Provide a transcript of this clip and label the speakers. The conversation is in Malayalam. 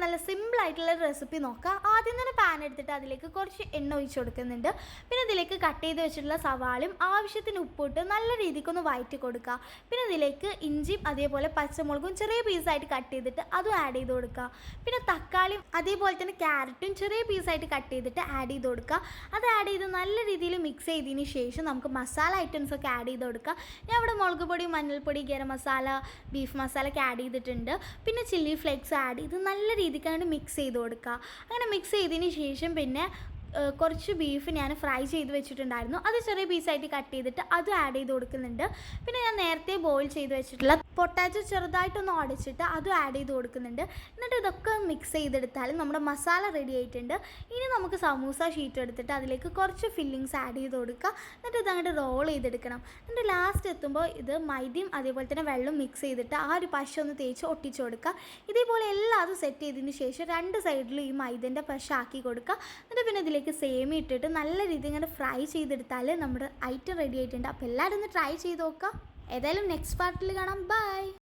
Speaker 1: നല്ല സിമ്പിളായിട്ടുള്ള റെസിപ്പി നോക്കാം. ആദ്യം തന്നെ പാൻ എടുത്തിട്ട് അതിലേക്ക് കുറച്ച് എണ്ണ ഒഴിച്ച് കൊടുക്കുന്നുണ്ട്. പിന്നെ ഇതിലേക്ക് കട്ട് ചെയ്ത് വെച്ചിട്ടുള്ള സവാളയും ആവശ്യത്തിന് ഉപ്പിട്ട് നല്ല രീതിക്കൊന്ന് വഴറ്റി കൊടുക്കുക. പിന്നെ ഇതിലേക്ക് ഇഞ്ചിയും അതേപോലെ പച്ചമുളകും ചെറിയ പീസായിട്ട് കട്ട് ചെയ്തിട്ട് അതും ആഡ് ചെയ്ത് കൊടുക്കുക. പിന്നെ തക്കാളിയും അതേപോലെ തന്നെ ക്യാരറ്റും ചെറിയ പീസായിട്ട് കട്ട് ചെയ്തിട്ട് ആഡ് ചെയ്ത് കൊടുക്കുക. അത് ആഡ് ചെയ്ത് നല്ല രീതിയിൽ മിക്സ് ചെയ്തതിന് ശേഷം നമുക്ക് മസാല ഐറ്റംസ് ഒക്കെ ആഡ് ചെയ്ത് കൊടുക്കുക. ഞാൻ ഇവിടെ മുളക് പൊടി, മഞ്ഞൾപ്പൊടി, ഗരം മസാല, ബീഫ് മസാല ഒക്കെ ആഡ് ചെയ്തിട്ടുണ്ട്. പിന്നെ ചില്ലി ഫ്ലേക്സ് ആഡ് ചെയ്ത് നല്ല രീതിക്കാണ് മിക്സ് ചെയ്ത് കൊടുക്കുക. അങ്ങനെ മിക്സ് ചെയ്തതിന് ശേഷം പിന്നെ കുറച്ച് ബീഫ് ഞാൻ ഫ്രൈ ചെയ്ത് വെച്ചിട്ടുണ്ടായിരുന്നു. അത് ചെറിയ പീസായിട്ട് കട്ട് ചെയ്തിട്ട് അതും ആഡ് ചെയ്ത് കൊടുക്കുന്നുണ്ട്. പിന്നെ ഞാൻ നേരത്തെ ബോയിൽ ചെയ്ത് വെച്ചിട്ടുള്ള പൊട്ടാറ്റോ ചെറുതായിട്ടൊന്ന് ഉടച്ചിട്ട് അതും ആഡ് ചെയ്ത് കൊടുക്കുന്നുണ്ട്. എന്നിട്ട് ഇതൊക്കെ മിക്സ് ചെയ്തെടുത്താൽ നമ്മുടെ മസാല റെഡി ആയിട്ടുണ്ട്. ഇനി നമുക്ക് സമൂസ ഷീറ്റ് എടുത്തിട്ട് അതിലേക്ക് കുറച്ച് ഫില്ലിങ്സ് ആഡ് ചെയ്ത് കൊടുക്കുക. എന്നിട്ട് ഇതങ്ങോട്ട് റോൾ ചെയ്തെടുക്കണം. എന്നിട്ട് ലാസ്റ്റ് എത്തുമ്പോൾ ഇത് മൈദയും അതേപോലെ തന്നെ വെള്ളം മിക്സ് ചെയ്തിട്ട് ആ ഒരു പശ ഒന്ന് തേച്ച് ഒട്ടിച്ച് കൊടുക്കുക. ഇതേപോലെ എല്ലാതും സെറ്റ് ചെയ്തതിന് ശേഷം രണ്ട് സൈഡിലും ഈ മൈദൻ്റെ പശ ആക്കി കൊടുക്കുക. എന്നിട്ട് പിന്നെ ഇതിലേക്ക് സേമി ഇട്ടിട്ട് നല്ല രീതിയിൽ ഇങ്ങനെ ഫ്രൈ ചെയ്തെടുത്താൽ നമ്മുടെ ഐറ്റം റെഡി ആയിട്ടുണ്ട്. അപ്പോൾ എല്ലാവരും ഒന്ന് ട്രൈ ചെയ്ത് നോക്കുക. ഏതായാലും നെക്സ്റ്റ് പാർട്ടിൽ കാണാം. ബൈ.